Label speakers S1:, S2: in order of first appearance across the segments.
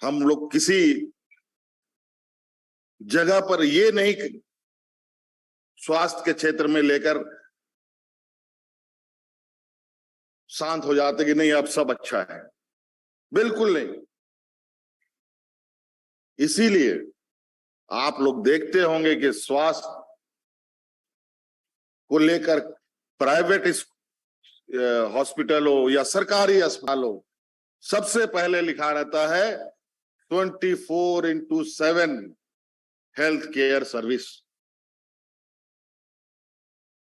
S1: हम लोग किसी जगह पर ये नहीं स्वास्थ्य के क्षेत्र में लेकर शांत हो जाते कि नहीं अब सब अच्छा है, बिल्कुल नहीं। इसीलिए आप लोग देखते होंगे कि स्वास्थ्य को लेकर प्राइवेट हॉस्पिटल हो या सरकारी अस्पताल हो, सबसे पहले लिखा रहता है 24x7 हेल्थ केयर सर्विस,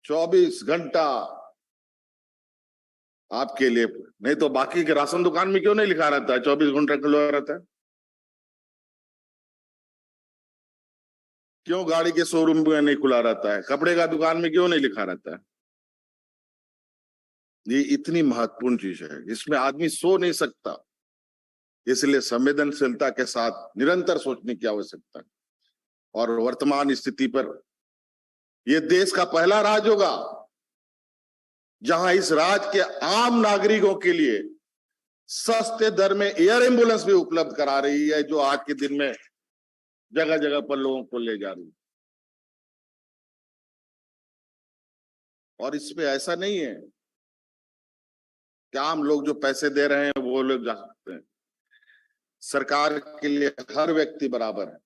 S1: 24 घंटा आपके लिए। नहीं तो बाकी के राशन दुकान में क्यों नहीं लिखा रहता है 24 घंटा खुला रहता है? क्यों गाड़ी के शोरूम में नहीं खुला रहता है? कपड़े का दुकान में क्यों नहीं लिखा रहता है? ये इतनी महत्वपूर्ण चीज है, इसमें आदमी सो नहीं सकता। इसलिए संवेदनशीलता के साथ निरंतर सोचने की आवश्यकता है। और वर्तमान स्थिति पर यह देश का पहला राज्य होगा जहां इस राज्य के आम नागरिकों के लिए सस्ते दर में एयर एम्बुलेंस भी उपलब्ध करा रही है, जो आज के दिन में जगह जगह पर लोगों को ले जा रही है। और इसमें ऐसा नहीं है कि आम लोग जो पैसे दे रहे हैं वो लोग जा सकते हैं। सरकार के लिए हर व्यक्ति बराबर है।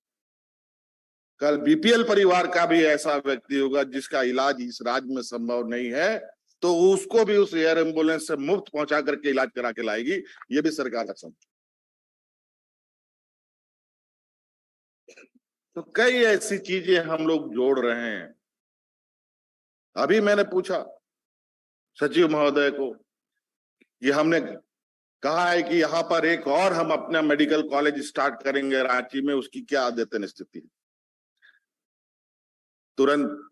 S1: कल बीपीएल परिवार का भी ऐसा व्यक्ति होगा जिसका इलाज इस राज्य में संभव नहीं है, तो उसको भी उस एयर एम्बुलेंस से मुफ्त पहुंचा करके इलाज करा के लाएगी। ये भी सरकार का समझ। तो कई ऐसी चीजें हम लोग जोड़ रहे हैं। अभी मैंने पूछा सचिव महोदय को कि हमने कहा है कि यहां पर एक और हम अपना मेडिकल कॉलेज स्टार्ट करेंगे रांची में, उसकी क्या अद्यतन स्थिति है? तुरंत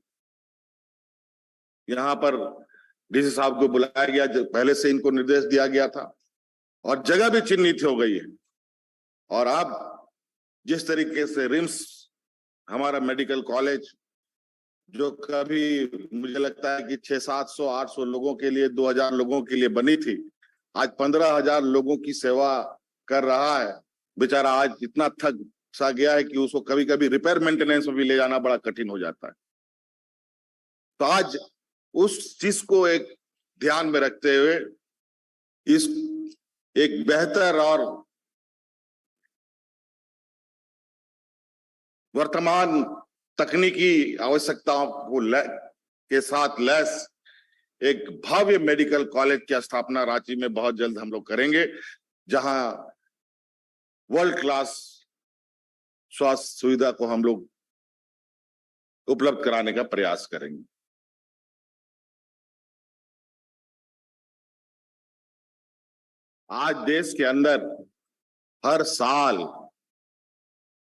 S1: यहां पर डीसी साहब को बुलाया गया, पहले से इनको निर्देश दिया गया था और जगह भी चिन्हित हो गई है। और अब जिस तरीके से रिम्स हमारा मेडिकल कॉलेज, जो कभी मुझे लगता है कि 600-700-800 लोगों के लिए, 2000 लोगों के लिए बनी थी, आज 15,000 लोगों की सेवा कर रहा है। बेचारा आज इतना थक सा गया है कि उसको कभी कभी रिपेयर मेंटेनेंस में भी ले जाना बड़ा कठिन हो जाता है। तो आज उस चीज को एक ध्यान में रखते हुए इस एक बेहतर और वर्तमान तकनीकी आवश्यकताओं को के साथ लैस एक भव्य मेडिकल कॉलेज की स्थापना रांची में बहुत जल्द हम लोग करेंगे, जहां वर्ल्ड क्लास स्वास्थ्य सुविधा को हम लोग उपलब्ध कराने का प्रयास करेंगे। आज देश के अंदर हर साल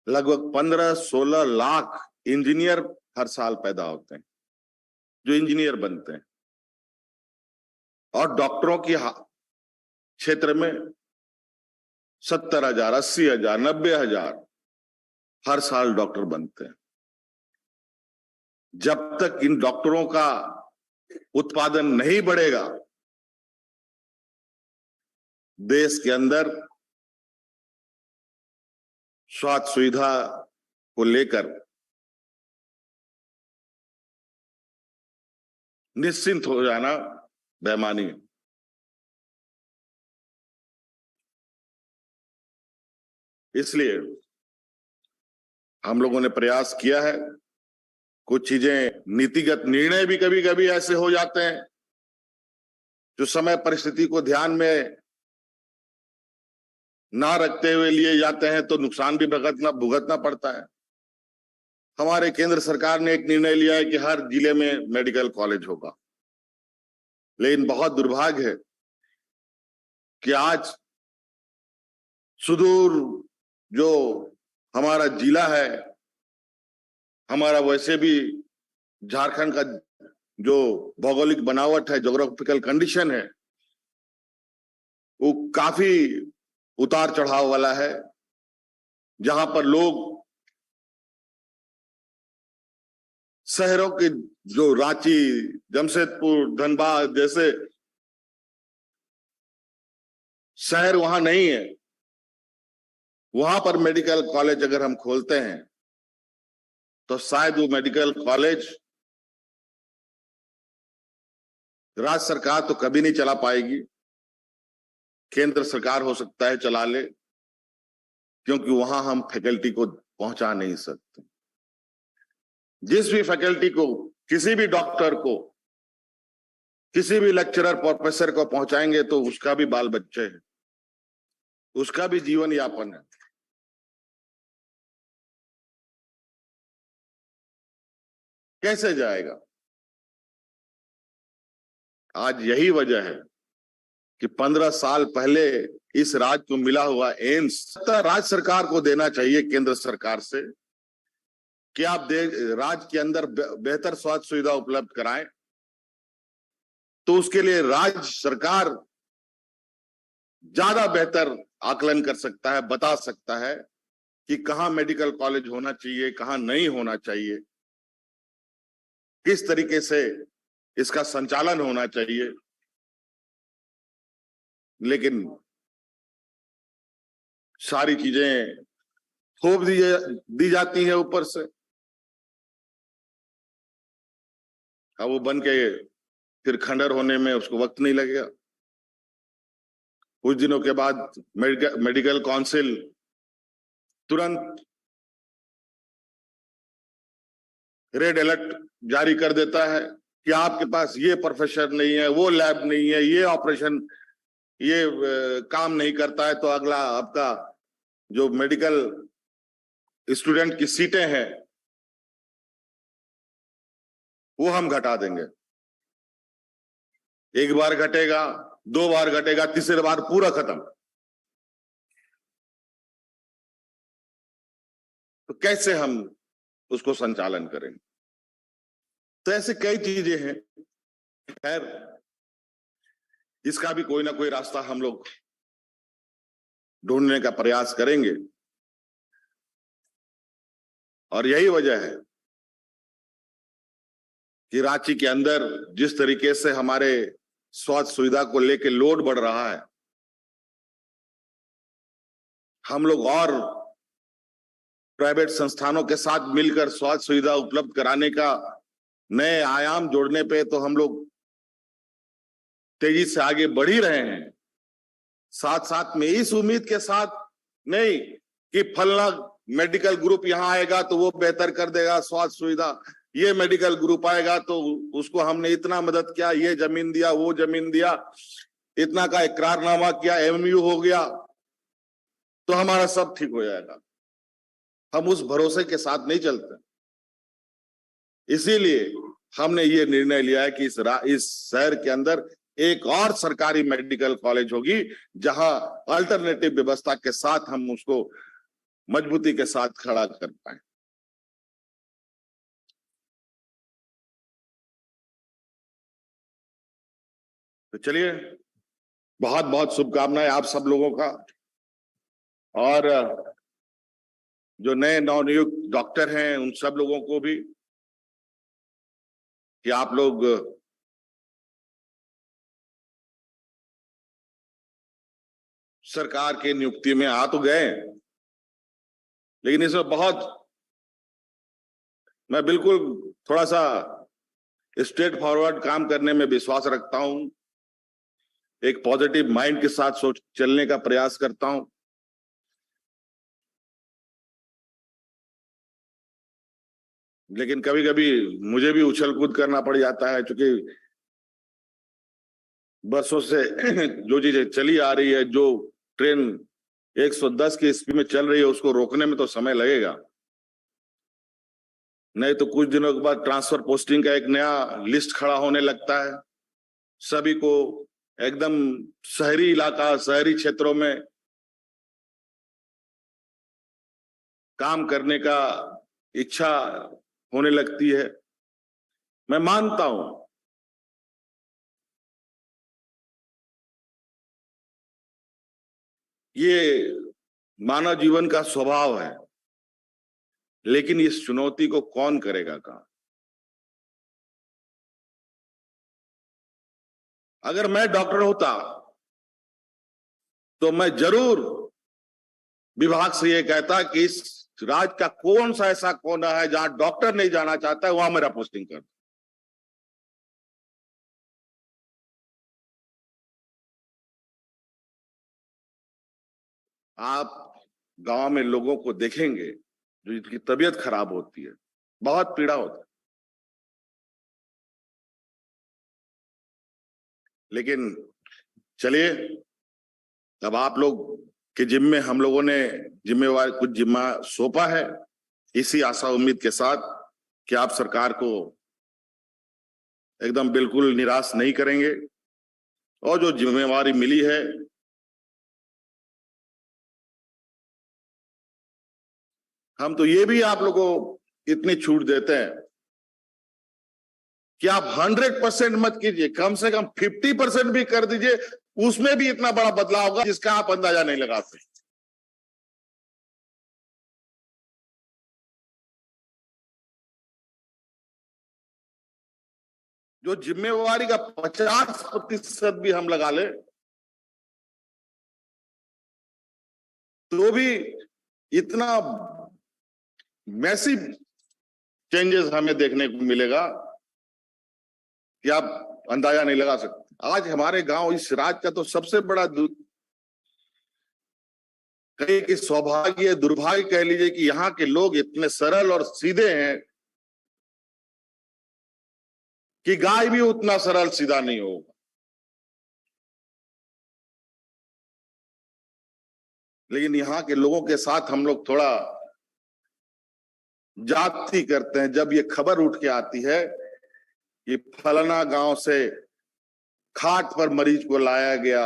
S1: लगभग 15-16 लाख इंजीनियर हर साल पैदा होते हैं, जो इंजीनियर बनते हैं। और डॉक्टरों की क्षेत्र में 70,000, 80,000, 90,000 हर साल डॉक्टर बनते हैं। जब तक इन डॉक्टरों का उत्पादन नहीं बढ़ेगा, देश के अंदर स्वास्थ्य सुविधा को लेकर निश्चिंत हो जाना बेईमानी है। इसलिए हम लोगों ने प्रयास किया है। कुछ चीजें, नीतिगत निर्णय भी कभी कभी ऐसे हो जाते हैं जो समय परिस्थिति को ध्यान में ना रखते हुए लिए जाते हैं, तो नुकसान भी भुगतना पड़ता है। हमारे केंद्र सरकार ने एक निर्णय लिया है कि हर जिले में मेडिकल कॉलेज होगा, लेकिन बहुत दुर्भाग्य है कि आज सुदूर जो हमारा जिला है, हमारा वैसे भी झारखंड का जो भौगोलिक बनावट है, ज्योग्राफिकल कंडीशन है, वो काफी उतार चढ़ाव वाला है, जहां पर लोग शहरों के जो रांची, जमशेदपुर, धनबाद जैसे शहर वहां नहीं है। वहां पर मेडिकल कॉलेज अगर हम खोलते हैं तो शायद वो मेडिकल कॉलेज राज्य सरकार तो कभी नहीं चला पाएगी, केंद्र सरकार हो सकता है चला ले, क्योंकि वहां हम फैकल्टी को पहुंचा नहीं सकते। जिस भी फैकल्टी को, किसी भी डॉक्टर को, किसी भी लेक्चरर प्रोफेसर को पहुंचाएंगे तो उसका भी बाल बच्चे हैं, उसका भी जीवन यापन है। कैसे जाएगा? आज यही वजह है कि 15 साल पहले इस राज्य को मिला हुआ एम्स राज्य सरकार को देना चाहिए केंद्र सरकार से कि आप राज्य के अंदर बेहतर स्वास्थ्य सुविधा उपलब्ध कराएं। तो उसके लिए राज्य सरकार ज्यादा बेहतर आकलन कर सकता है, बता सकता है कि कहां मेडिकल कॉलेज होना चाहिए, कहां नहीं होना चाहिए, किस तरीके से इसका संचालन होना चाहिए। लेकिन सारी चीजें थोप दी जाती है ऊपर से। अब वो बन के फिर खंडर होने में उसको वक्त नहीं लगेगा। कुछ दिनों के बाद मेडिकल काउंसिल तुरंत रेड अलर्ट जारी कर देता है कि आपके पास ये प्रोफेसर नहीं है, वो लैब नहीं है, ये ऑपरेशन, ये काम नहीं करता है, तो अगला आपका जो मेडिकल स्टूडेंट की सीटें हैं वो हम घटा देंगे। एक बार घटेगा, 2 बार घटेगा, तीसरे बार पूरा खत्म। तो कैसे हम उसको संचालन करेंगे? तो ऐसे कई चीजें हैं। खैर, इसका भी कोई ना कोई रास्ता हम लोग ढूंढने का प्रयास करेंगे। और यही वजह है कि रांची के अंदर जिस तरीके से हमारे स्वास्थ्य सुविधा को लेकर लोड बढ़ रहा है, हम लोग और प्राइवेट संस्थानों के साथ मिलकर स्वास्थ्य सुविधा उपलब्ध कराने का नए आयाम जोड़ने पे तो हम लोग तेजी से आगे बढ़ ही रहे हैं। साथ साथ में इस उम्मीद के साथ नहीं कि फलना मेडिकल ग्रुप यहां आएगा तो वो बेहतर कर देगा स्वास्थ्य सुविधा, ये मेडिकल ग्रुप आएगा तो उसको हमने इतना मदद किया, ये जमीन दिया, वो जमीन दिया, इतना का इकरारनामा किया, एमओयू हो गया तो हमारा सब ठीक हो जाएगा। हम उस भरोसे के साथ नहीं चलते। इसीलिए हमने ये निर्णय लिया है कि इस शहर के अंदर एक और सरकारी मेडिकल कॉलेज होगी, जहां अल्टरनेटिव व्यवस्था के साथ हम उसको मजबूती के साथ खड़ा कर पाए। तो चलिए, बहुत बहुत शुभकामनाएं आप सब लोगों का, और जो नए नवनियुक्त डॉक्टर हैं उन सब लोगों को भी, कि आप लोग सरकार के नियुक्ति में आ तो गए, लेकिन इसमें मैं बिल्कुल थोड़ा सा स्ट्रेट फॉरवर्ड काम करने में विश्वास रखता हूं, एक पॉजिटिव माइंड के साथ सोच चलने का प्रयास करता हूं। लेकिन कभी कभी मुझे भी उछल कूद करना पड़ जाता है, क्योंकि बरसों से जो चीजें चली आ रही है, जो ट्रेन 110 की स्पीड में चल रही है, उसको रोकने में तो समय लगेगा। नहीं तो कुछ दिनों के बाद ट्रांसफर पोस्टिंग का एक नया लिस्ट खड़ा होने लगता है। सभी को एकदम शहरी इलाका, शहरी क्षेत्रों में काम करने का इच्छा होने लगती है। मैं मानता हूं ये मानव जीवन का स्वभाव है, लेकिन इस चुनौती को कौन करेगा काम? अगर मैं डॉक्टर होता तो मैं जरूर विभाग से ये कहता कि इस राज्य का कौन सा ऐसा कोना है जहां डॉक्टर नहीं जाना चाहता है, वहां मेरा पोस्टिंग कर। आप गांव में लोगों को देखेंगे जो इनकी तबीयत खराब होती है, बहुत पीड़ा होता है, लेकिन चलिए अब आप लोग के जिम्मे हम लोगों ने जिम्मेवार कुछ जिम्मा सौंपा है, इसी आशा उम्मीद के साथ कि आप सरकार को एकदम बिल्कुल निराश नहीं करेंगे और जो जिम्मेवारी मिली है हम तो ये भी आप लोगों को इतनी छूट देते हैं कि आप 100% मत कीजिए, कम से कम 50% भी कर दीजिए, उसमें भी इतना बड़ा बदलाव होगा जिसका आप अंदाजा नहीं लगा सकते। जो जिम्मेवारी का 50% भी हम लगा ले तो भी इतना मैसिव चेंजेस हमें देखने को मिलेगा कि आप अंदाजा नहीं लगा सकते। आज हमारे गांव इस राज्य का तो सबसे बड़ा कहीं कि सौभाग्य दुर्भाग्य कह लीजिए कि यहाँ के लोग इतने सरल और सीधे हैं कि गाय भी उतना सरल सीधा नहीं होगा। लेकिन यहाँ के लोगों के साथ हम लोग थोड़ा जाति करते हैं। जब ये खबर उठ के आती है कि फलाना गांव से खाट पर मरीज को लाया गया,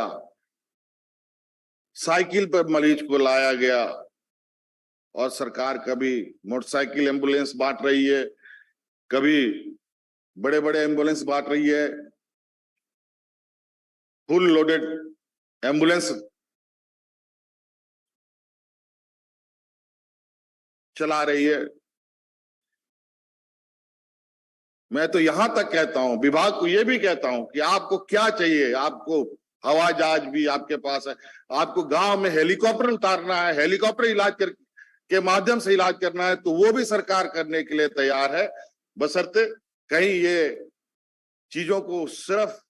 S1: साइकिल पर मरीज को लाया गया, और सरकार कभी मोटरसाइकिल एम्बुलेंस बांट रही है, कभी बड़े बड़े एम्बुलेंस बांट रही है, फुल लोडेड एम्बुलेंस चला रही है। मैं तो यहां तक कहता हूं, विभाग को यह भी कहता हूं कि आपको क्या चाहिए, आपको हवाई जहाज भी आपके पास है, आपको गांव में हेलीकॉप्टर उतारना है, हेलीकॉप्टर इलाज के माध्यम से इलाज करना है, तो वो भी सरकार करने के लिए तैयार है, बशर्ते कहीं ये चीजों को सिर्फ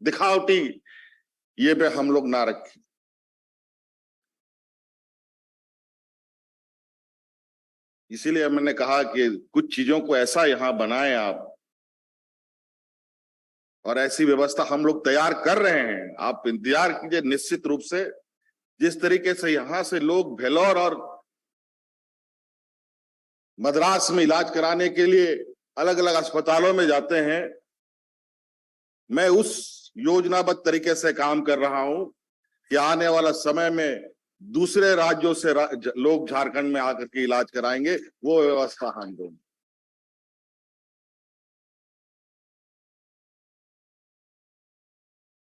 S1: दिखावटी ये पे हम लोग ना रखें। इसीलिए मैंने कहा कि कुछ चीजों को ऐसा यहां बनाएं आप, और ऐसी व्यवस्था हम लोग तैयार कर रहे हैं, आप इंतजार कीजिए। निश्चित रूप से जिस तरीके से यहां से लोग भेलोर और मद्रास में इलाज कराने के लिए अलग अलग अस्पतालों में जाते हैं, मैं उस योजनाबद्ध तरीके से काम कर रहा हूं कि आने वाला समय में दूसरे राज्यों से लोग झारखंड में आकर के इलाज कराएंगे, वो व्यवस्था हम देंगे।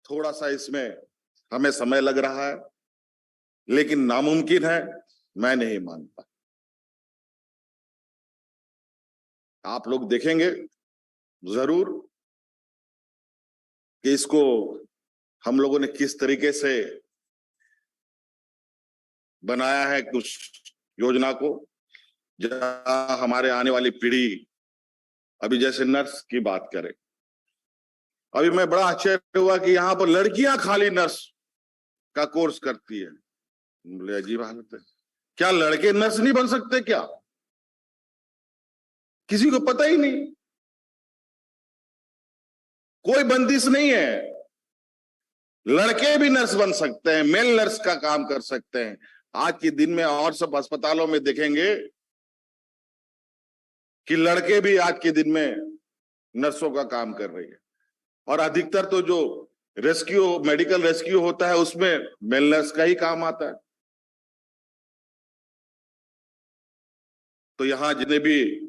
S1: थोड़ा सा इसमें हमें समय लग रहा है, लेकिन नामुमकिन है मैं नहीं मानता। आप लोग देखेंगे जरूर कि इसको हम लोगों ने किस तरीके से बनाया है, कुछ योजना को जहां हमारे आने वाली पीढ़ी, अभी जैसे नर्स की बात करें, अभी मैं बड़ा आश्चर्य हुआ कि यहाँ पर लड़कियां खाली नर्स का कोर्स करती है। बोले अजीब हालत है, क्या लड़के नर्स नहीं बन सकते क्या? किसी को पता ही नहीं, कोई बंदिश नहीं है, लड़के भी नर्स बन सकते हैं, मेल नर्स का काम कर सकते हैं। आज के दिन में और सब अस्पतालों में देखेंगे कि लड़के भी आज के दिन में नर्सों का काम कर रही है, और अधिकतर तो जो रेस्क्यू मेडिकल रेस्क्यू होता है उसमें मेल नर्स का ही काम आता है। तो यहां जितने भी